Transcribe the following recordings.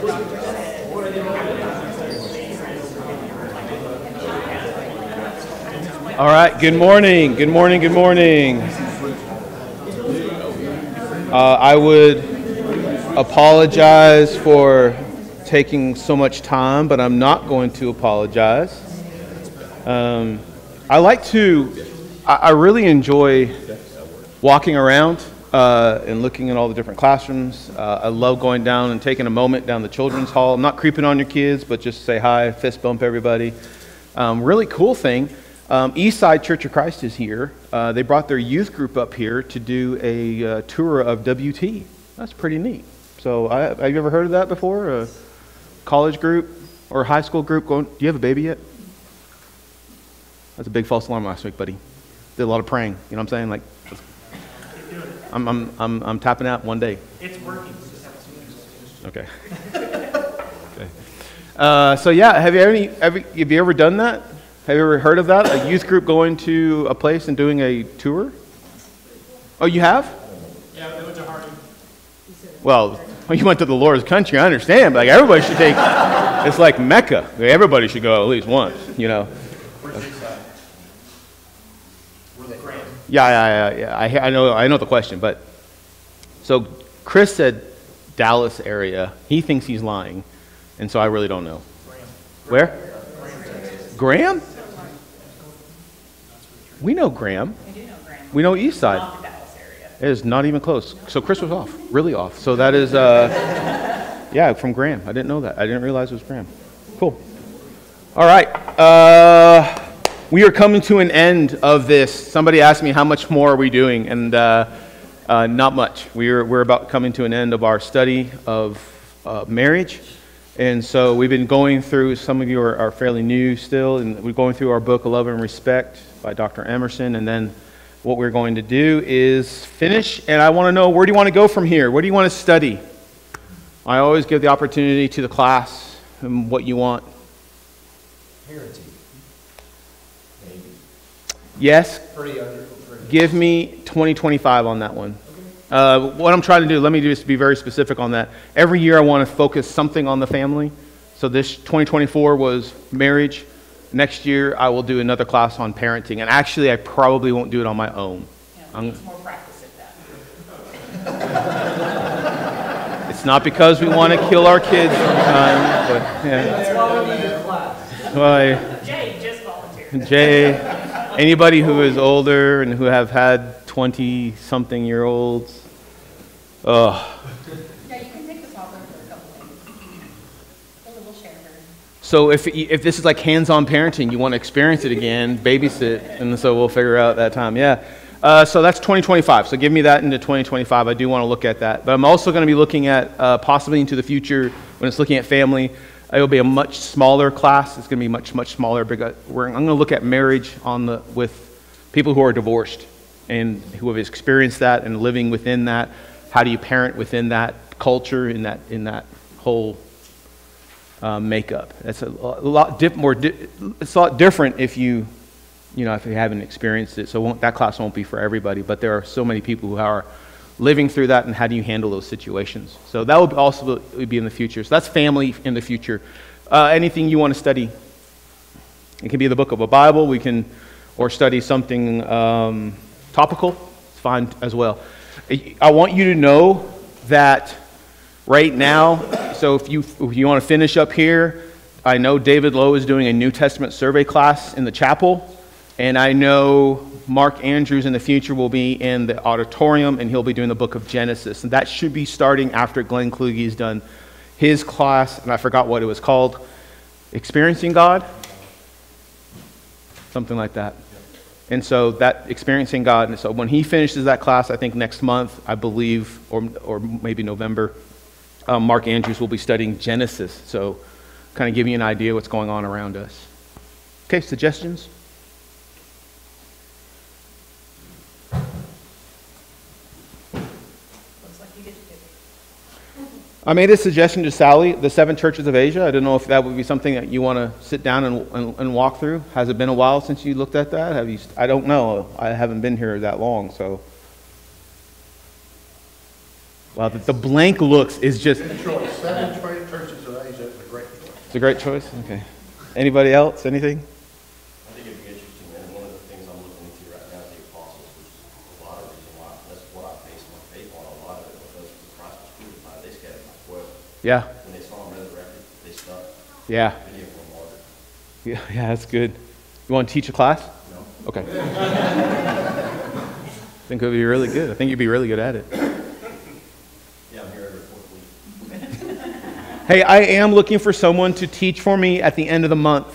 All right, good morning, good morning, good morning. I would apologize for taking so much time, but I'm not going to apologize. I really enjoy walking around and looking at all the different classrooms. I love going down and taking a moment down the children's hall. I'm not creeping on your kids, but just say hi, fist bump everybody. Really cool thing. Eastside Church of Christ is here. They brought their youth group up here to do a tour of WT. That's pretty neat. So have you ever heard of that before? A college group or a high school group going, do you have a baby yet? That's a big false alarm last week, buddy. Did a lot of praying. You know what I'm saying? Like, I'm tapping out one day. It's working. Okay. Okay. So yeah, have you ever done that? Have you ever heard of that? A youth group going to a place and doing a tour? Oh, you have? Yeah, they went to Harding. Well, you went to the Lord's country, I understand, but like everybody should take, it's like Mecca. Everybody should go at least once, you know. Where's this at? Where's the Graham? Yeah. I know the question, but so Chris said Dallas area. He thinks he's lying, and so I really don't know. Graham. Where? Graham? We know Graham. We do know Graham. We know East Side. Not the Dallas area. It is not even close. So Chris was off, really off. So that is, yeah, from Graham. I didn't know that. I didn't realize it was Graham. Cool. All right. We are coming to an end of this. Somebody asked me how much more are we doing, and not much. We're about coming to an end of our study of marriage. And so we've been going through, some of you are fairly new still, and we're going through our book, Love and Respect by Dr. Emerson. And then what we're going to do is finish, and I want to know, where do you want to go from here? What do you want to study? I always give the opportunity to the class and what you want. Parenting. Maybe. Yes? Pretty. Give me 2025 on that one. What I'm trying to do, let me just be very specific on that. Every year I want to focus something on the family. So this 2024 was marriage. Next year I will do another class on parenting. And actually I probably won't do it on my own. Yeah, we need more practice at that. It's not because we want to kill our kids sometimes, but yeah. That's why we need a class. Well, Jay just volunteered. Jay, anybody who is older and who have had 20-something-year-olds. Yeah, you can take the toddler for a couple days. A little share her. So if this is like hands-on parenting, you want to experience it again, babysit, and so we'll figure out that time. Yeah. So that's 2025. So give me that into 2025. I do want to look at that. But I'm also going to be looking at possibly into the future when it's looking at family. It will be a much smaller class. It's going to be much smaller. I'm going to look at marriage with people who are divorced and who have experienced that and living within that. How do you parent within that culture, in that whole makeup? That's a lot it's a lot different if you haven't experienced it. So that class won't be for everybody, but there are so many people who are living through that, and how do you handle those situations? So that will also be in the future. So that's family in the future. Anything you want to study. It can be the book of a Bible. Or study something topical. It's fine as well. I want you to know that right now, so if you want to finish up here, I know David Lowe is doing a New Testament survey class in the chapel, and I know Mark Andrews in the future will be in the auditorium, and he'll be doing the book of Genesis. And that should be starting after Glenn Kluge's done his class, and I forgot what it was called, Experiencing God? Something like that. And so that Experiencing God, and so when he finishes that class, I think next month, I believe, or maybe November, Mark Andrews will be studying Genesis. So kind of give you an idea what's going on around us. Okay, suggestions? Looks like you get to pick. I made a suggestion to Sally, the 7 churches of Asia. I don't know if that would be something that you want to sit down and walk through. Has it been a while since you looked at that? I don't know. I haven't been here that long, so. Wow, the blank looks is just. Detroit, 7 churches It's a great choice? Okay. Anybody else? Anything? I think it'd be interesting, and one of the things I'm looking into right now is the apostles, which is a lot of reason why, that's what I base my faith on, a lot of it, because when Christ was crucified, they scattered like 12. Yeah. When they saw him resurrected, they stuck. Yeah. Many of them martyred. Yeah, that's good. You want to teach a class? No. Okay. I think it would be really good. I think you'd be really good at it. Yeah, I'm here every fourth week. Hey, I am looking for someone to teach for me at the end of the month,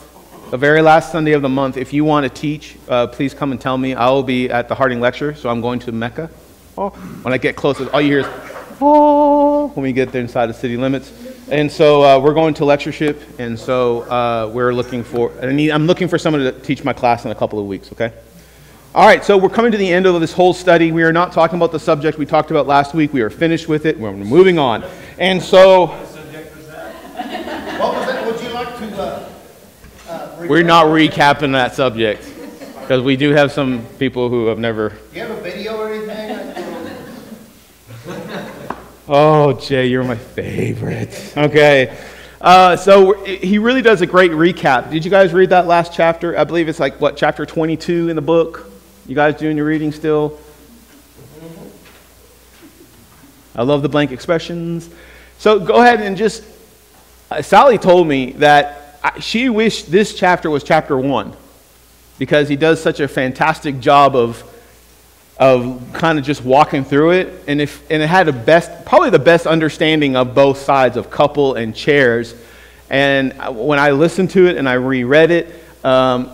the very last Sunday of the month. If you want to teach, please come and tell me. I will be at the Harding Lecture, so I'm going to Mecca. Oh, when I get close, all you hear is, oh, when we get there inside the city limits. And so we're going to lectureship, and so we're looking for, I'm looking for someone to teach my class in a couple of weeks, okay? All right, so we're coming to the end of this whole study. We are not talking about the subject we talked about last week. We are finished with it. We're moving on. And so What was that? Would you like to, we're not recapping that subject because we do have some people who have never. do you have a video or anything? Oh, Jay, you're my favorite. Okay. So he really does a great recap. Did you guys read that last chapter? I believe it's like, what, chapter 22 in the book? You guys doing your reading still? I love the blank expressions. So go ahead and just, Sally told me that she wished this chapter was chapter 1 because he does such a fantastic job of kind of just walking through it, and it had probably the best understanding of both sides of couple and chairs. And when I listened to it and I reread it,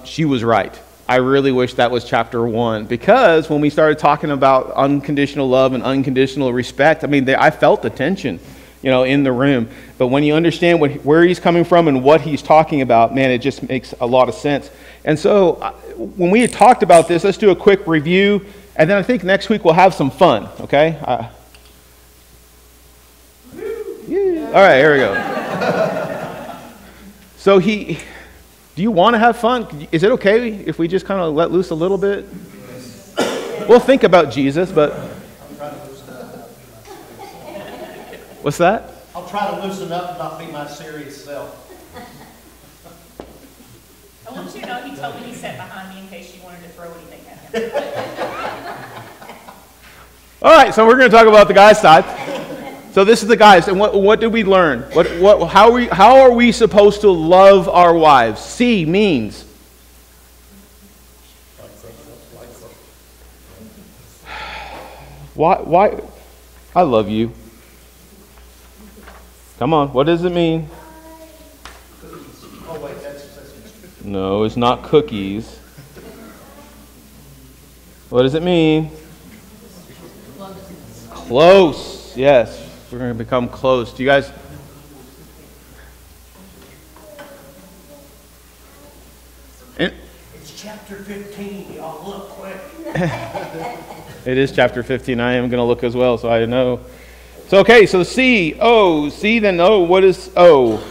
she was right. I really wish that was chapter 1 because when we started talking about unconditional love and unconditional respect, I mean, I felt the tension, in the room. But when you understand where he's coming from and what he's talking about, man, it just makes a lot of sense. And so when we had talked about this, let's do a quick review. And then I think next week we'll have some fun, okay? Yeah. All right, here we go. So do you want to have fun? Is it okay if we just kind of let loose a little bit? We'll think about Jesus, but... What's that? I'll try to loosen up and not be my serious self. I want you to know he told me he sat behind me in case you wanted to throw anything at him. All right, so we're going to talk about the guys' side. So this is the guys, and what did we learn? How are we supposed to love our wives? C means why? I love you. Come on, what does it mean? Oh, wait, that's No, it's not cookies. What does it mean? Close. Yes, we're going to become close. Do you guys? It's chapter 15. Y'all look quick. It is chapter 15. I am going to look as well, so I know. So, okay, so C, O, C, then O. What is O?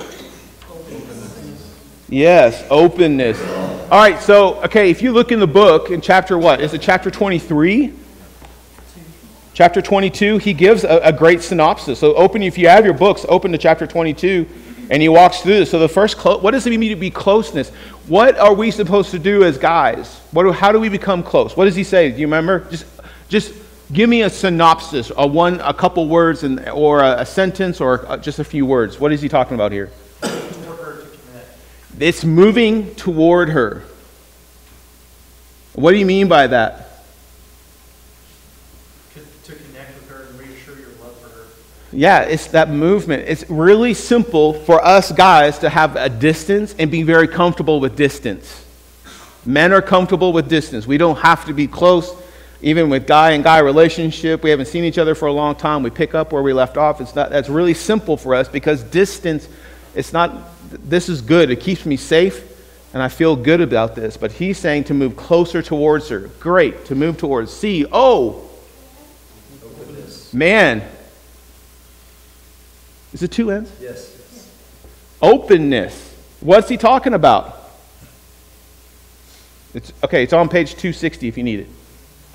Yes, openness. All right, so, okay, if you look in the book, in chapter what? Is it chapter 23? Chapter 22, he gives a great synopsis. So if you have your books, open to chapter 22, and he walks through this. So the first, what does it mean to be closeness? What are we supposed to do as guys? How do we become close? What does he say? Do you remember? Just give me a synopsis, a couple words, or a sentence, or just a few words. What is he talking about here? It's moving toward her. What do you mean by that? To connect with her and reassure your love for her. Yeah, it's that movement. It's really simple for us guys to have a distance and be very comfortable with distance. Men are comfortable with distance. We don't have to be close. Even with guy and guy relationship, we haven't seen each other for a long time. We pick up where we left off. That's really simple for us because distance, this is good. It keeps me safe and I feel good about this. But he's saying to move closer towards her. Great, to move towards. C, O. Man. Is it two ends? Yes. Openness. What's he talking about? It's on page 260 if you need it.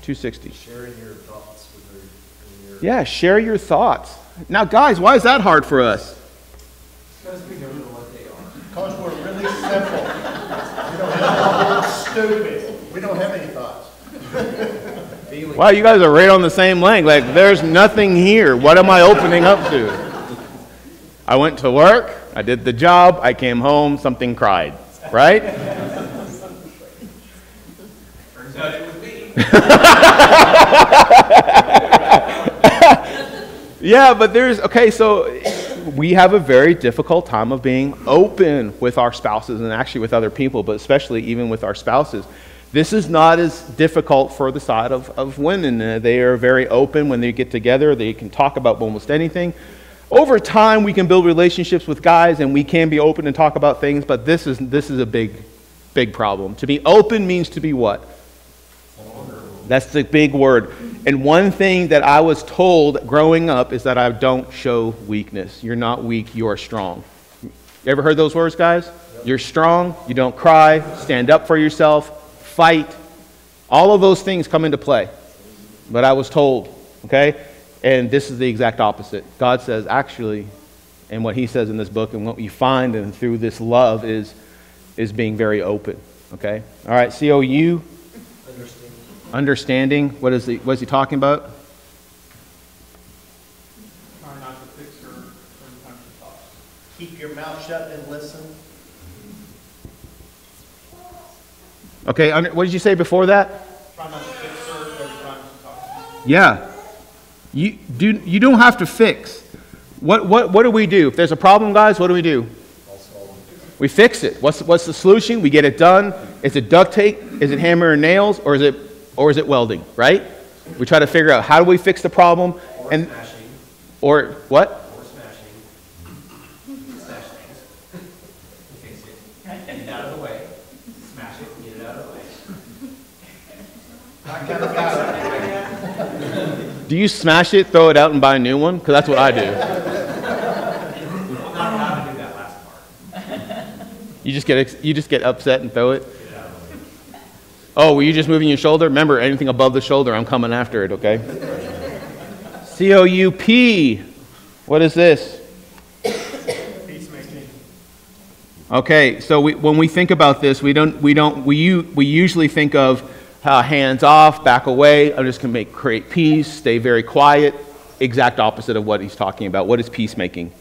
260. Sharing your thoughts with her. Yeah, share your thoughts. Now, guys, why is that hard for us? Because we don't know what they are. simple. We don't have, stupid. We don't have any thoughts. Wow, you guys are right on the same length. Like, there's nothing here. What am I opening up to? I went to work. I did the job. I came home. Something cried. Right? Turns out it was me. Yeah, but so we have a very difficult time of being open with our spouses and actually with other people, but especially even with our spouses. This is not as difficult for the side of women. They are very open when they get together. They can talk about almost anything. Over time, we can build relationships with guys, and we can be open and talk about things, but this is a big problem. To be open means to be what? That's the big word. And one thing that I was told growing up is that I don't show weakness. You're not weak, you are strong. You ever heard those words, guys? You're strong, you don't cry, stand up for yourself, fight. All of those things come into play. But I was told, okay? And this is the exact opposite. God says, actually, and what he says in this book and what we find and through this love is being very open, okay? All right, COU. Understanding. What is he talking about? Try not to fix her every time she talks. Keep your mouth shut and listen. Okay, what did you say before that? Try not to fix her every time she talks. Yeah. You don't have to fix. What do we do? If there's a problem, guys, what do? We fix it. What's the solution? We get it done. Is it duct tape? Is it hammer and nails? Or is it welding, right? We try to figure out how do we fix the problem. Or smashing. Or what? Or smashing. Smash things. Fix it. Get it out of the way. Smash it. Get it out of the way. I kind of got it. Do you smash it, throw it out, and buy a new one? Because that's what I do. Well, not how to do that last part. You just get upset and throw it. Oh, were you just moving your shoulder? Remember, anything above the shoulder, I'm coming after it, okay? COUP. What is this? Peacemaking. Okay, so when we think about this, we usually think of hands off, back away. I'm just going to create peace, stay very quiet. Exact opposite of what he's talking about. What is peacemaking?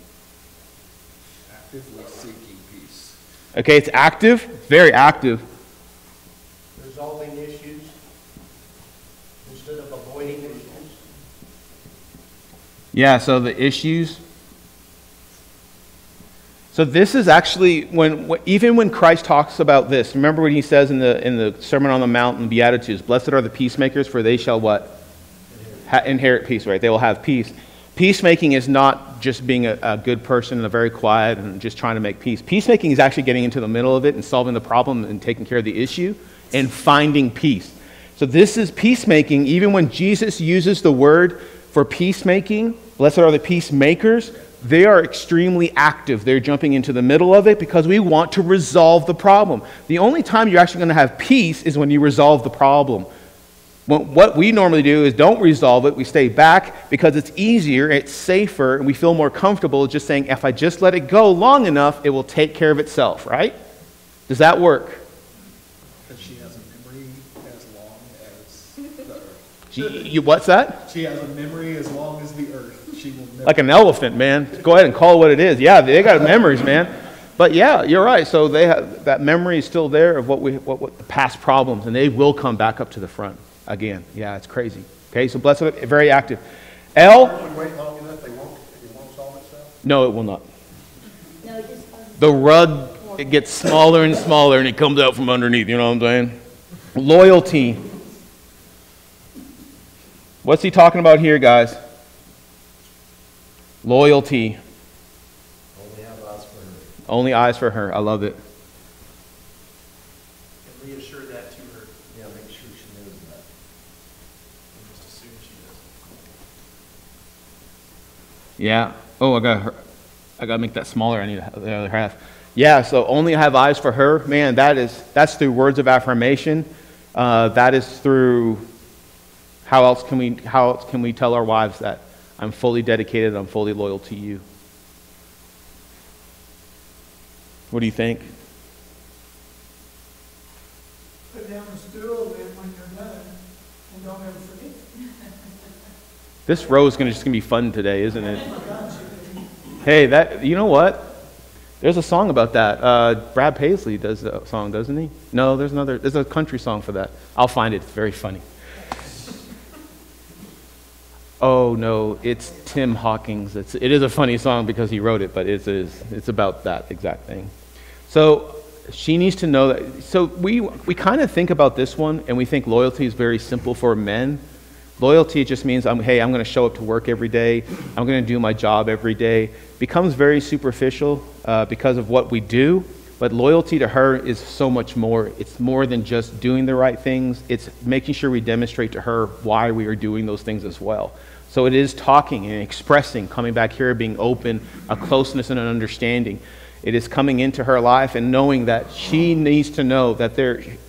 Actively seeking peace. Okay, it's active, very active. Resolving issues instead of avoiding issues. Yeah, so the issues. So this is actually even when Christ talks about this. Remember what he says in the Sermon on the Mount and Beatitudes. Blessed are the peacemakers, for they shall what? Inherit peace, right? They will have peace. Peacemaking is not just being a good person and a very quiet and just trying to make peace. Peacemaking is actually getting into the middle of it and solving the problem and taking care of the issue and finding peace. So this is peacemaking. Even when Jesus uses the word for peacemaking, blessed are the peacemakers, they are extremely active. They're jumping into the middle of it because we want to resolve the problem. The only time you're actually going to have peace is when you resolve the problem. What we normally do is don't resolve it. We stay back because it's easier, it's safer, and we feel more comfortable just saying, if I just let it go long enough, it will take care of itself, right? Does that work? Because she has a memory as long as the earth. What's that? She has a memory as long as the earth. She will never. Like an elephant, man. Go ahead and call it what it is. Yeah, they got memories, man. But yeah, you're right. So they have that memory is still there of what the past problems, and they will come back up to the front again. Yeah, it's crazy. Okay, so blessed, very active. L. If you wait long enough, it won't solve itself. No, it will not. No, it just. The rug, it gets smaller and smaller, and it comes out from underneath. You know what I'm saying? Loyalty. What's he talking about here, guys? Loyalty. Only have eyes for her. Only eyes for her. I love it. And reassure that to her. Yeah, make sure she knows that. And just assume she does. Yeah. Oh, I gotta make that smaller. I need the other half. Yeah. So only have eyes for her. Man, that's through words of affirmation. That is through. How else can we tell our wives that I'm fully dedicated, I'm fully loyal to you? What do you think? This row is just gonna be fun today, isn't it? Hey, you know what? There's a song about that. Brad Paisley does a song, doesn't he? No, there's a country song for that. I'll find it. It's very funny. Oh no, it's Tim Hawkins. It is a funny song because he wrote it, but it's about that exact thing. So she needs to know that. So we kind of think about this one, and we think loyalty is very simple for men. Loyalty just means, hey, I'm going to show up to work every day. I'm going to do my job every day. Becomes very superficial because of what we do. But loyalty to her is so much more. It's more than just doing the right things. It's making sure we demonstrate to her why we are doing those things as well. So it is talking and expressing, coming back here, being open, a closeness and an understanding. It is coming into her life and knowing that she needs to know that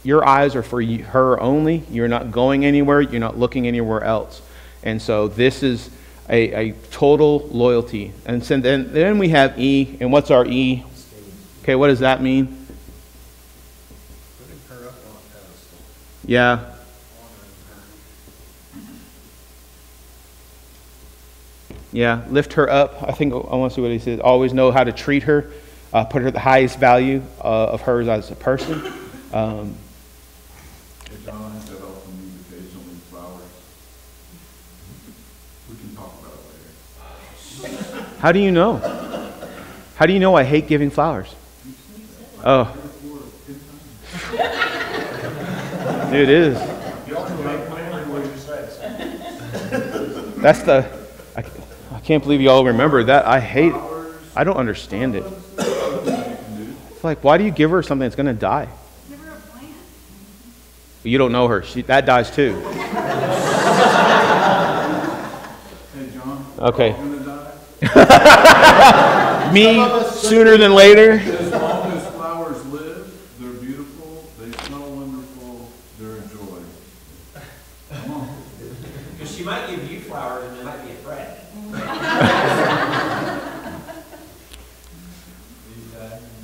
your eyes are for her only. You're not going anywhere. You're not looking anywhere else. And so this is a total loyalty. And so then we have E. And what's our E? Okay, what does that mean? Putting her up on a pedestal. Yeah. Honoring her. Yeah, lift her up. I want to see what he says. Always know how to treat her. Put her the highest value of hers as a person. Hey, John, I said also need occasionally flowers. We can talk about it later. How do you know? How do you know I hate giving flowers? Oh. It is. That's I can't believe you all remember that. I don't understand it. It's like, why do you give her something that's going to die? Give her a plant. You don't know her. That dies too. Hey, John. Okay. You gonna die? Me sooner than later. As long as flowers live, they're beautiful, they smell wonderful, they're a joy. Come on. Because she might give you flowers and it might be a threat.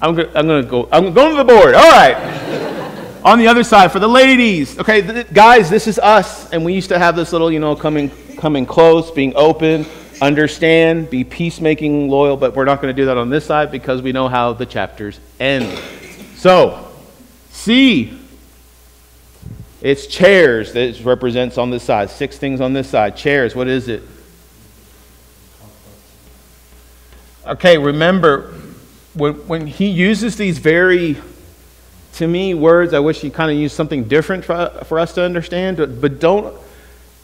I'm going to the board. All right. On the other side for the ladies. Okay, guys, this is us, and we used to have this little, coming close, being open, understand, be peacemaking, loyal, but we're not going to do that on this side because we know how the chapters end. So, C. It's chairs that it represents on this side. 6 things on this side. Chairs, what is it? Okay, remember, when he uses these very, to me, words, I wish he kind of used something different for us to understand, but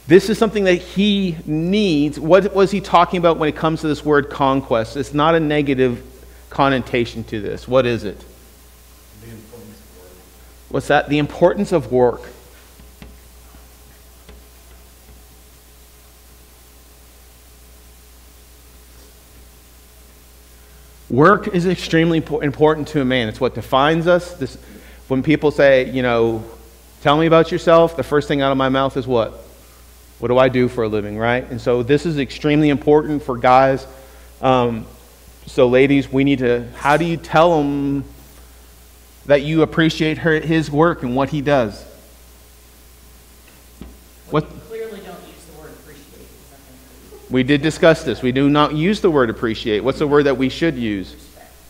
this is something that he needs. What was he talking about when it comes to this word conquest? It's not a negative connotation to this. What is it? The importance of work. What's that? The importance of work. Work is extremely important to a man. It's what defines us. When people say, tell me about yourself, the first thing out of my mouth is what? What do I do for a living, right? And so this is extremely important for guys. So ladies, how do you tell him that you appreciate his work and what he does? What? Clearly don't use the word appreciate. We did discuss this. We do not use the word appreciate. What's the word that we should use?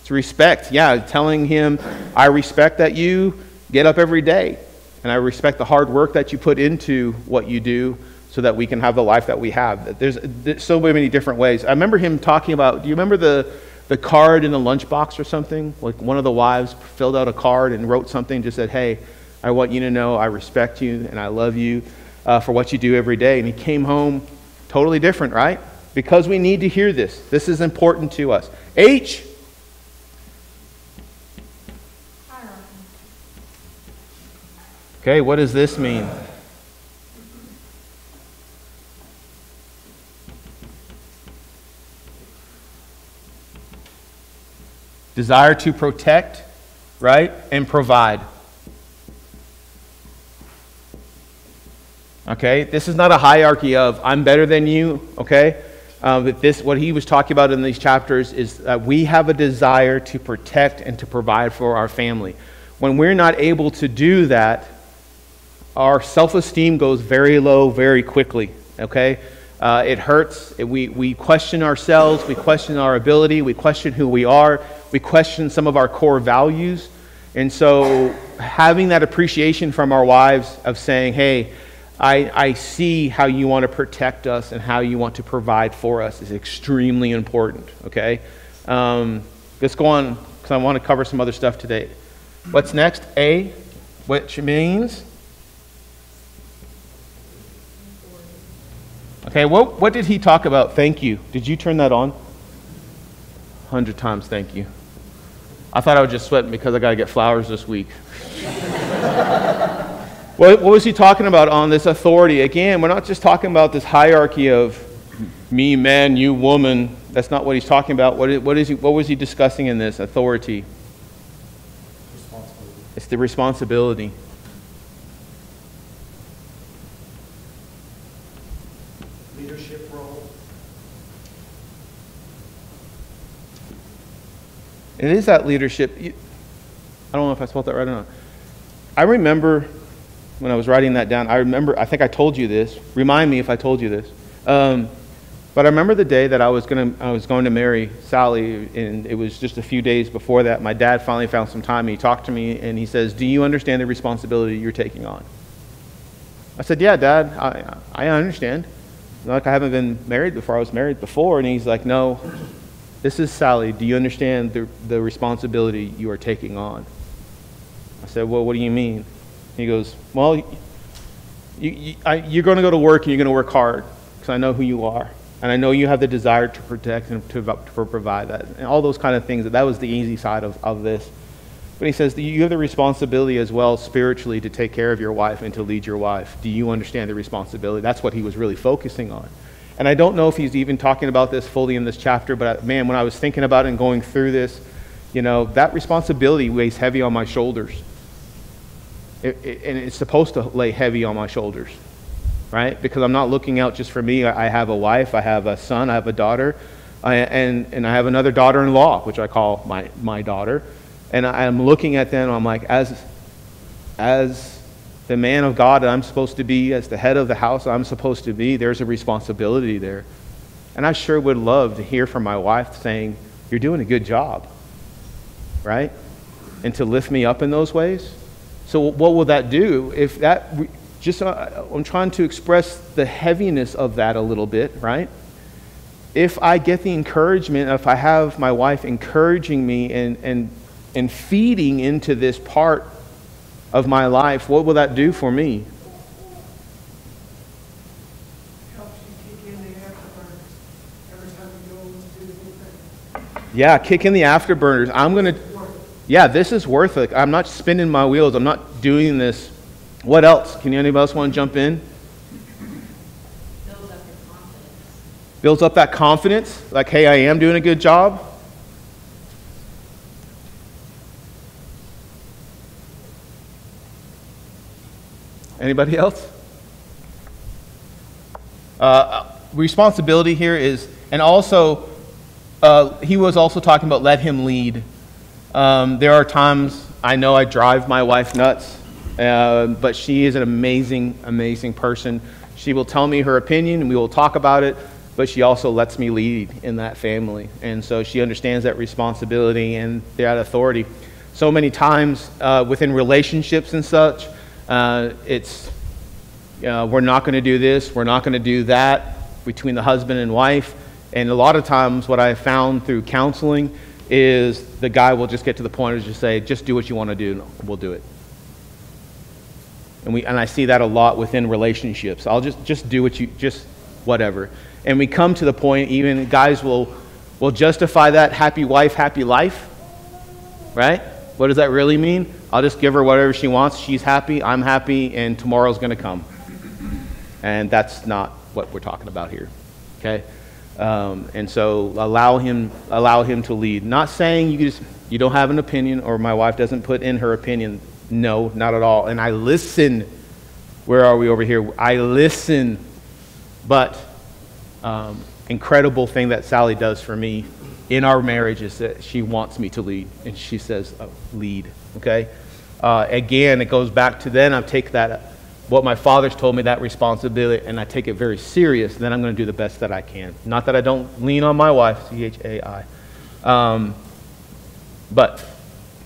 It's respect. Yeah, telling him, I respect that you get up every day, and I respect the hard work that you put into what you do so that we can have the life that we have. There's so many different ways. I remember him talking about, do you remember the card in the lunchbox or something? Like one of the wives filled out a card and wrote something, just said, hey, I want you to know I respect you and I love you for what you do every day. And he came home totally different, right? Because we need to hear this. This is important to us. H. Hierarchy. Okay, what does this mean? Desire to protect, right? And provide. Okay, this is not a hierarchy of I'm better than you, okay? But what he was talking about in these chapters is that we have a desire to protect and to provide for our family. When we're not able to do that, our self-esteem goes very low very quickly, okay? It hurts. We question ourselves. We question our ability. We question who we are. We question some of our core values. And so having that appreciation from our wives of saying, hey, I see how you want to protect us and how you want to provide for us is extremely important, okay? Let's go on, because I want to cover some other stuff today. What's next? A, which means... Okay, what did he talk about? Thank you. Did you turn that on? 100 times thank you. I thought I was just sweating because I got to get flowers this week. What was he talking about on this authority? Again, we're not just talking about this hierarchy of me, man, you, woman. That's not what he's talking about. What was he discussing in this authority? Responsibility. It's the responsibility. Leadership role. It is that leadership. I don't know if I spelled that right or not. I remember when I was writing that down, I think I told you this. Remind me if I told you this. But I remember the day that I was going to marry Sally, and it was just a few days before that. My dad finally found some time, and he talked to me, and he says, do you understand the responsibility you're taking on? I said, yeah, Dad, I understand. Like I haven't been married before. I was married before. And he's like, no, this is Sally. Do you understand the responsibility you are taking on? I said, well, what do you mean? He goes, well, you're going to go to work and you're going to work hard because I know who you are. And I know you have the desire to protect and to provide that. And all those kind of things. That was the easy side of this. But he says, you have the responsibility as well spiritually to take care of your wife and to lead your wife. Do you understand the responsibility? That's what he was really focusing on. And I don't know if he's even talking about this fully in this chapter, but man, when I was thinking about it and going through this, that responsibility weighs heavy on my shoulders. And it's supposed to lay heavy on my shoulders, right? Because I'm not looking out just for me. I have a wife, I have a son, I have a daughter, and I have another daughter-in-law, which I call my daughter. And I'm looking at them, I'm like, as the man of God that I'm supposed to be, as the head of the house I'm supposed to be, there's a responsibility there. And I sure would love to hear from my wife saying, you're doing a good job, right? And to lift me up in those ways. So what will that do? If that, I'm trying to express the heaviness of that a little bit, right? If I get the encouragement, if I have my wife encouraging me and feeding into this part of my life, what will that do for me? Helps you kick in the afterburners every time you go and do the thing. Yeah, kick in the afterburners. Yeah, this is worth it. I'm not spinning my wheels. I'm not doing this. What else? Can anybody else want to jump in? Builds up your confidence. Builds up that confidence. Like, hey, I am doing a good job. Anybody else? Responsibility here is, and also, he was also talking about let him lead. There are times I know I drive my wife nuts, but she is an amazing, amazing person. She will tell me her opinion, and we will talk about it, but she also lets me lead in that family. And so she understands that responsibility and that authority. So many times within relationships and such, it's we're not going to do this, we're not going to do that between the husband and wife. And a lot of times what I found through counseling is the guy will just get to the point of just say, just do what you want to do, and we'll do it. And I see that a lot within relationships. I'll just do what just whatever. And we come to the point, even guys will justify that happy wife, happy life, right? What does that really mean? I'll just give her whatever she wants. She's happy, I'm happy, and tomorrow's going to come. And that's not what we're talking about here, okay? And so allow him to lead. Not saying you don't have an opinion, or my wife doesn't put in her opinion. No, not at all. And I listen. Where are we over here? I listen. But incredible thing that Sally does for me in our marriage is that she wants me to lead, and she says, lead. Okay. Again, it goes back to then I take that what my father's told me, that responsibility, and I take it very serious, then I'm going to do the best that I can. Not that I don't lean on my wife, C-H-A-I. But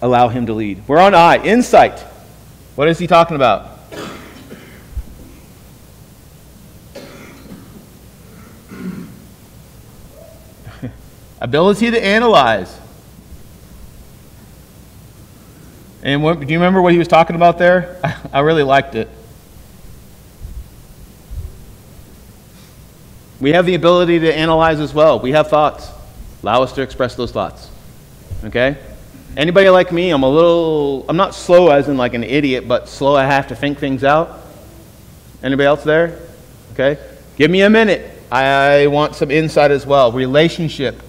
allow him to lead. We're on I, insight. What is he talking about? Ability to analyze. And do you remember what he was talking about there? I really liked it. We have the ability to analyze as well. We have thoughts. Allow us to express those thoughts. Okay? Anybody like me, I'm not slow as in like an idiot, but slow I have to think things out. Anybody else there? Okay? Give me a minute. I want some insight as well. Relationship.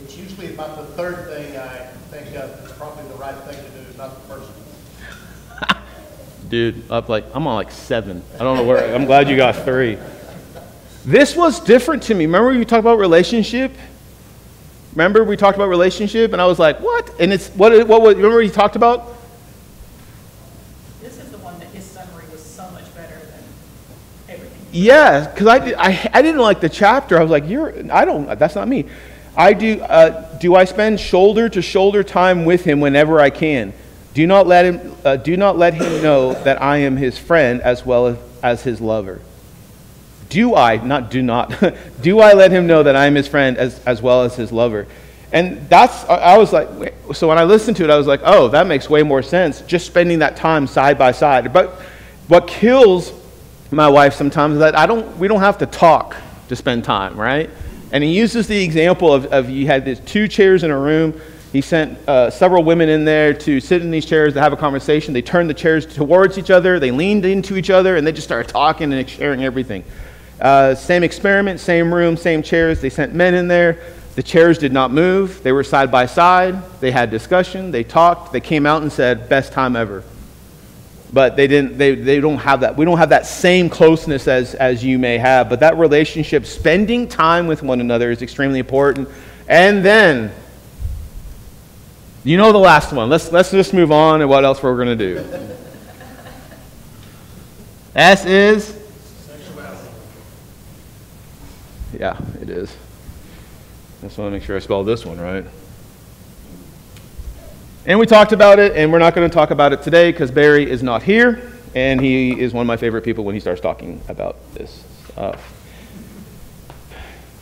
It's usually about the third thing I think of is probably the right thing to do, is not the first one. Dude, I'm on like 7. I don't know where. I'm glad you got 3. This was different to me. Remember we talked about relationship? Remember we talked about relationship, and I was like, what? And it's what remember he talked about? This is the one that his summary was so much better than everything. Yeah, because I didn't like the chapter. I was like, that's not me. Do I spend shoulder to shoulder time with him whenever I can? Do not let him know that I am his friend as well as his lover. Do I let him know that I am his friend as well as his lover? And I was like, so when I listened to it, I was like, oh, that makes way more sense, just spending that time side by side. But what kills my wife sometimes is that we don't have to talk to spend time, right? And he uses the example of you had these 2 chairs in a room. He sent several women in there to sit in these chairs to have a conversation. They turned the chairs towards each other. They leaned into each other, and they just started talking and sharing everything. Same experiment, same room, same chairs. They sent men in there. The chairs did not move. They were side by side. They had discussion. They talked. They came out and said, best time ever. But they don't have that. We don't have that same closeness as you may have. But that relationship, spending time with one another, is extremely important. And then, you know the last one. Let's just move on and what else we're going to do. S is? Yeah, it is. I just want to make sure I spelled this one right. And we talked about it, and we're not going to talk about it today because Barry is not here, and he is one of my favorite people when he starts talking about this stuff.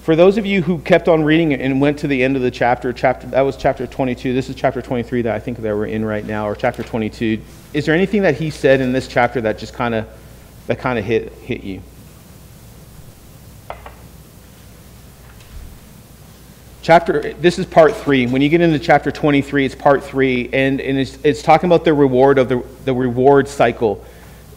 For those of you who kept on reading and went to the end of the chapter, that was chapter 22. This is chapter 23 that I think that we're in right now, or chapter 22. Is there anything that he said in this chapter that just kind of hit you? This is part 3. When you get into chapter 23, it's part 3, and it's talking about the reward of the reward cycle.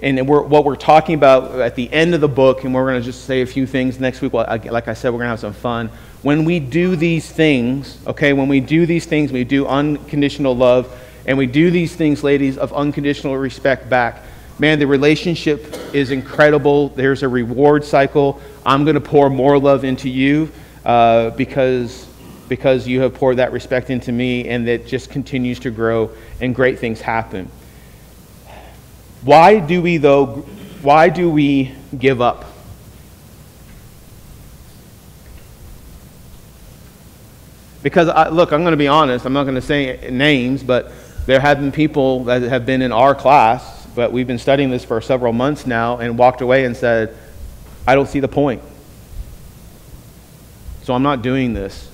And what we're talking about at the end of the book, and we're going to just say a few things next week. Well, like I said, we're going to have some fun. When we do these things, we do unconditional love, and we do these things, ladies, of unconditional respect back. Man, the relationship is incredible. There's a reward cycle. I'm going to pour more love into you because you have poured that respect into me, and it just continues to grow, and great things happen. Why do we give up? Because, look, I'm going to be honest. I'm not going to say names, but there have been people that have been in our class, but we've been studying this for several months now, and walked away and said, I don't see the point. So I'm not doing this.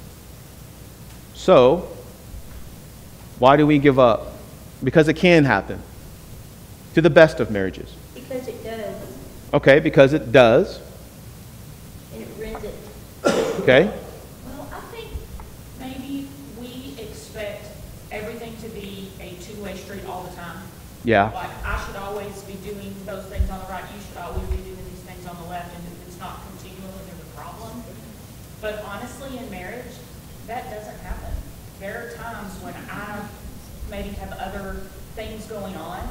So, why do we give up? Because it can happen. To the best of marriages. Because it does. Okay, because it does. And it rends it. Okay. Well, I think maybe we expect everything to be a two-way street all the time. Yeah. Like, I should always be doing those things on the right, you should always be doing these things on the left, and if it's not continual, then there's a problem. But honestly, in marriage, that doesn't happen. There are times when I maybe have other things going on,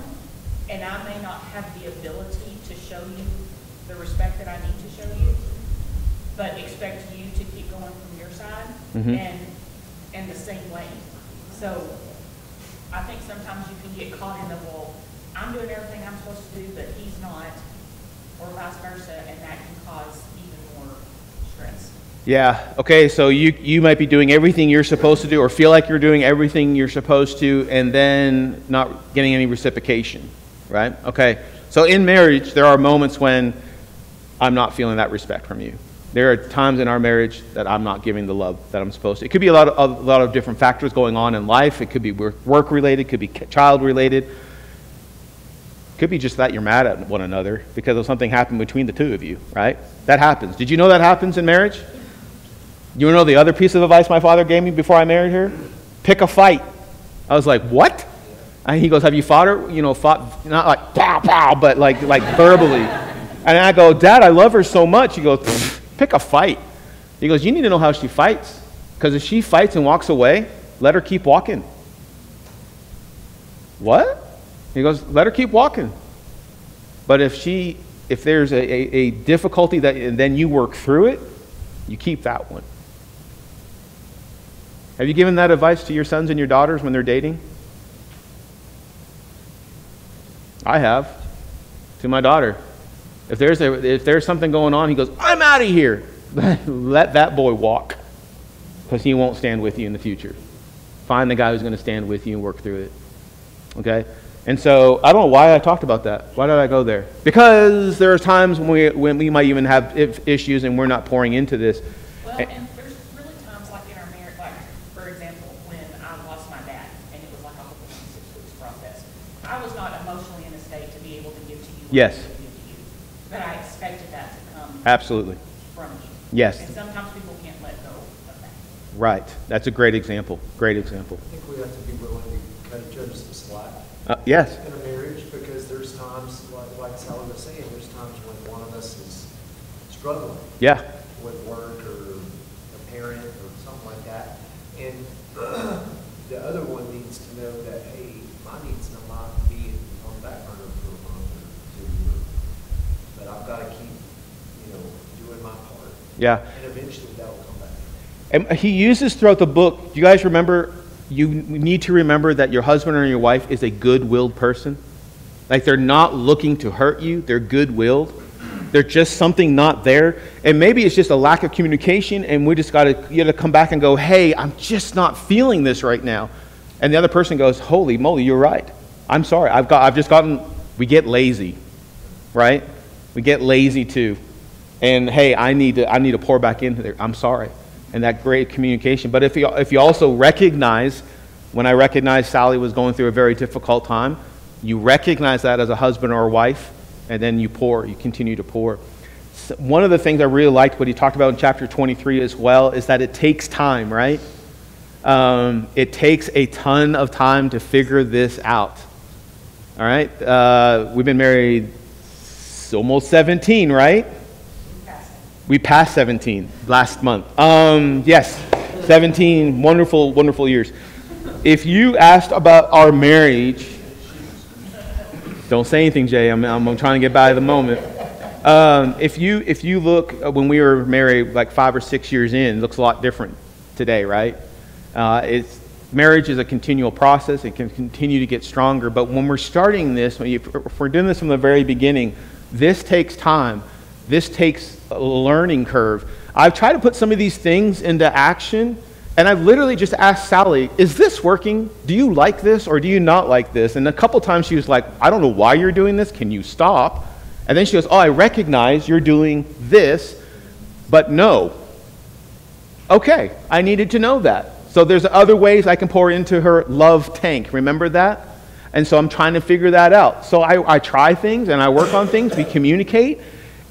and I may not have the ability to show you the respect that I need to show you, but expect you to keep going from your side, and the same way. So I think sometimes you can get caught in the, well, I'm doing everything I'm supposed to do, but he's not, or vice versa, and that can cause even more stress. Yeah, okay, so you might be doing everything you're supposed to do or feel like you're doing everything you're supposed to and then not getting any reciprocation, right? Okay, so in marriage, there are moments when I'm not feeling that respect from you. There are times in our marriage that I'm not giving the love that I'm supposed to. It could be a lot of different factors going on in life. It could be work-related, could be child-related. Could be just that you're mad at one another because of something happened between the two of you, right? That happens. Did you know that happens in marriage? You want to know the other piece of advice my father gave me before I married her? Pick a fight. I was like, what? And he goes, have you fought her? You know, fought, not like pow, pow, but like verbally. And I go, Dad, I love her so much. He goes, pick a fight. He goes, you need to know how she fights. Because if she fights and walks away, let her keep walking. What? He goes, let her keep walking. But if there's a difficulty and then you work through it, you keep that one. Have you given that advice to your sons and your daughters when they're dating? I have. To my daughter. If there's something going on, he goes, I'm out of here. Let that boy walk. Because he won't stand with you in the future. Find the guy who's going to stand with you and work through it. Okay? And so, I don't know why I talked about that. Why did I go there? Because there are times when we might even have issues and we're not pouring into this. Well, and there's really times like in our marriage, like, for example, when I lost my dad, and it was like a whole 6 weeks process. I was not emotionally in a state to be able to give to you what Yes. I needed to give to you. But I expected that to come Absolutely. from you. Yes. And sometimes people can't let go of that. Right. That's a great example. Great example. I think we have to be willing to cut each other some slack Yes. in a marriage, because there's times, like Sally was saying, there's times when one of us is struggling Yeah. with work or a parent or something like that, and the other one needs to know that, hey, my needs might be on the back burner for a month or 2, but I've got to keep, doing my part, Yeah. and eventually that will come back. And he uses throughout the book, do you guys remember, you need to remember that your husband or your wife is a good-willed person. Like they're not looking to hurt you, they're good-willed. There's just something not there. And maybe it's just a lack of communication and you gotta come back and go, hey, I'm just not feeling this right now. And the other person goes, holy moly, you're right. I'm sorry, we get lazy, right? We get lazy too. And hey, I need to pour back into there. I'm sorry. And that great communication. But if you also recognize, when I recognized Sally was going through a very difficult time, you recognize that as a husband or a wife, and then you continue to pour. So one of the things I really liked what he talked about in chapter 23 as well is that it takes time, right? It takes a ton of time to figure this out. All right? We've been married almost 17, right? We passed 17 last month. Yes, 17 wonderful, wonderful years. If you asked about our marriage, don't say anything, Jay. I'm trying to get by the moment. If you look when we were married, like 5 or 6 years in, it looks a lot different today, right? Marriage is a continual process. It can continue to get stronger. But when we're starting this, if we're doing this from the very beginning, this takes time. This takes a learning curve. I've tried to put some of these things into action, and I've literally just asked Sally, is this working? Do you like this or do you not like this? And a couple times she was like, I don't know why you're doing this. Can you stop? And then she goes, oh, I recognize you're doing this, but no. Okay, I needed to know that. So there's other ways I can pour into her love tank. Remember that? And so I'm trying to figure that out. So I try things and I work on things. We communicate.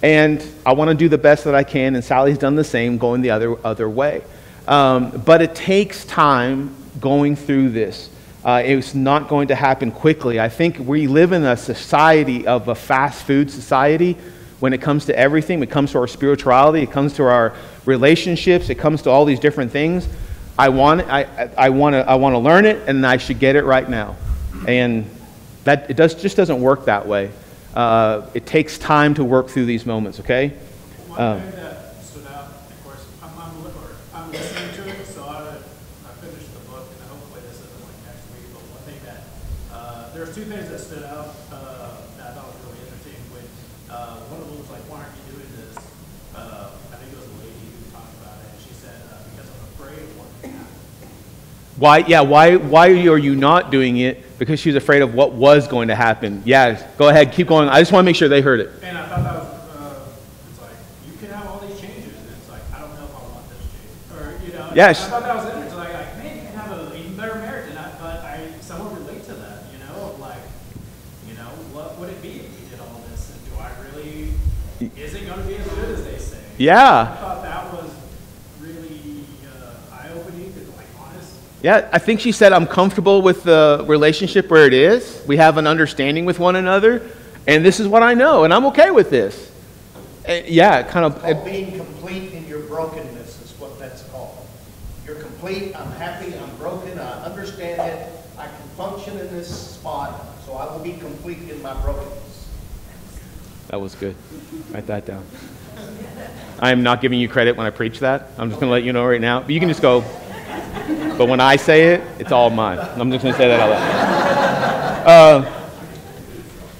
And I want to do the best that I can, and Sally's done the same, going the other way. But it takes time going through this. It's not going to happen quickly. I think we live in a society of a fast food society when it comes to everything. It comes to our spirituality. It comes to our relationships. It comes to all these different things. I want to learn it, and I should get it right now. And that just doesn't work that way. It takes time to work through these moments, okay? One thing that stood out, of course, I'm listening to it, so I finished the book, and hopefully this isn't like next week, but one thing that there's two things that stood out, that I thought was really interesting. When, one of them was like, why aren't you doing this? I think it was a lady who talked about it, and she said, because I'm afraid of what can happen. Why are you not doing it? Because she was afraid of what was going to happen. Yeah, go ahead, keep going. I just want to make sure they heard it. And I thought that was, it's like, you can have all these changes, and it's like, I don't know if I want this change. Or, you know, Yes. I thought that was interesting. Like, man, you can have an even better marriage, and but I somewhat relate to that, you know, of like, you know, what would it be if we did all this? And do I really, is it going to be as good as they say? I Yeah. thought that was really eye-opening, because, like, honest. Yeah, I think she said, I'm comfortable with the relationship where it is. We have an understanding with one another, and this is what I know, and I'm okay with this. Yeah, kind of. Called being complete in your brokenness is what that's called. You're complete, I'm happy, I'm broken, I understand it, I can function in this spot, so I will be complete in my brokenness. That was good. Write that down. I am not giving you credit when I preach that. I'm just going to let you know right now. But you can just go. But when I say it, it's all mine. I'm just going to say that out loud.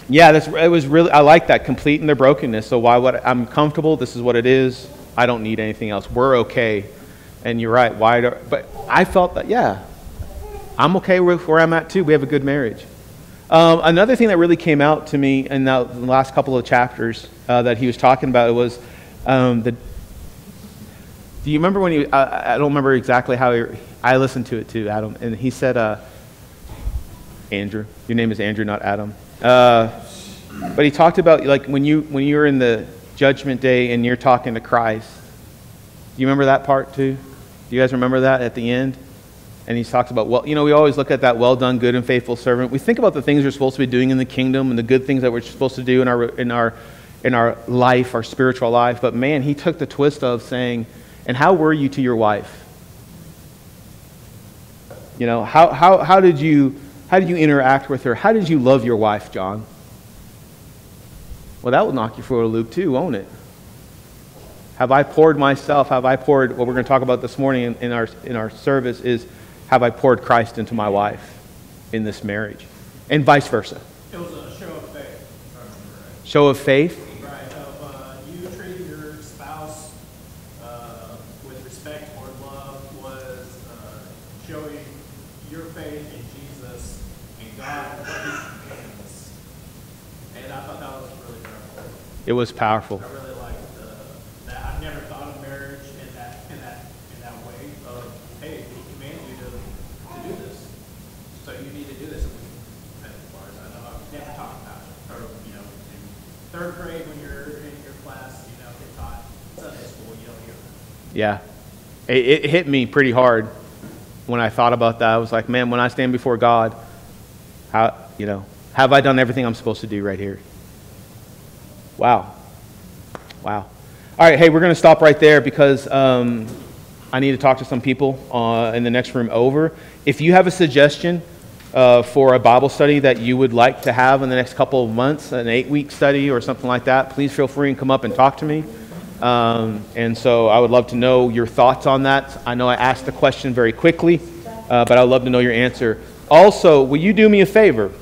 Yeah, it was really. I like that, complete in their brokenness. So why would I'm comfortable? This is what it is. I don't need anything else. We're okay. And you're right. But I felt that. Yeah, I'm okay with where I'm at too. We have a good marriage. Another thing that really came out to me in the last couple of chapters that he was talking about was do you remember when he? I don't remember exactly how I listened to it too, Adam, and he said, Andrew, your name is Andrew, not Adam. But he talked about like when you're in the judgment day and you're talking to Christ. Do you remember that part too? Do you guys remember that at the end? And he talks about, well, you know, we always look at that well done, good and faithful servant. We think about the things we're supposed to be doing in the kingdom and the good things that we're supposed to do in our life, our spiritual life. But man, he took the twist of saying, and how were you to your wife? You know, how did you interact with her? How did you love your wife, John? Well, that will knock you for a loop too, won't it? Have I poured myself? Have I poured, what we're going to talk about this morning in our service is, have I poured Christ into my wife in this marriage? And vice versa. It was a show of faith, if I remember right. Show of faith? Right, of you treating your spouse with respect or love was showing your faith in Jesus and God and what He commands. And I thought that was really powerful. It was powerful. I really liked that. I've never thought of marriage in that way of, hey, He commands you to do this. So you need to do this. As far as I know, I've never talked about it. Or, you know, in third grade when you're in your class, you know, get taught Sunday school, you don't hear that. Yeah. It hit me pretty hard when I thought about that. I was like, man, when I stand before God, have I done everything I'm supposed to do right here? Wow. All right, hey, we're going to stop right there because I need to talk to some people in the next room over. If you have a suggestion for a Bible study that you would like to have in the next couple of months, an 8-week study or something like that, please feel free and come up and talk to me. And so I would love to know your thoughts on that. I know I asked the question very quickly, but I'd love to know your answer. Also, will you do me a favor?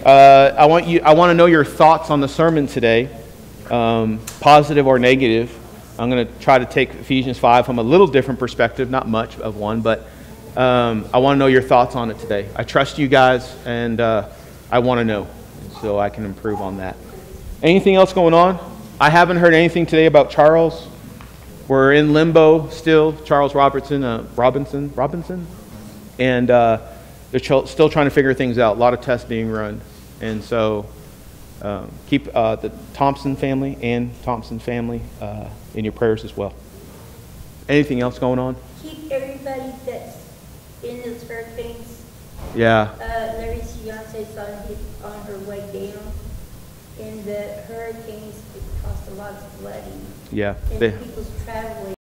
I want to know your thoughts on the sermon today, positive or negative. I'm going to try to take Ephesians 5 from a little different perspective, not much of one, but I want to know your thoughts on it today. I trust you guys, and I want to know so I can improve on that. Anything else going on? I haven't heard anything today about Charles. We're in limbo still. Charles Robinson, and they're still trying to figure things out. A lot of tests being run, and so keep the Thompson family and Thompson family in your prayers as well. Anything else going on? Keep everybody that's in those hurricanes. Yeah. Larry's fiance's on her way down. And the hurricanes, it caused a lot of flooding. Yeah. And people's traveling.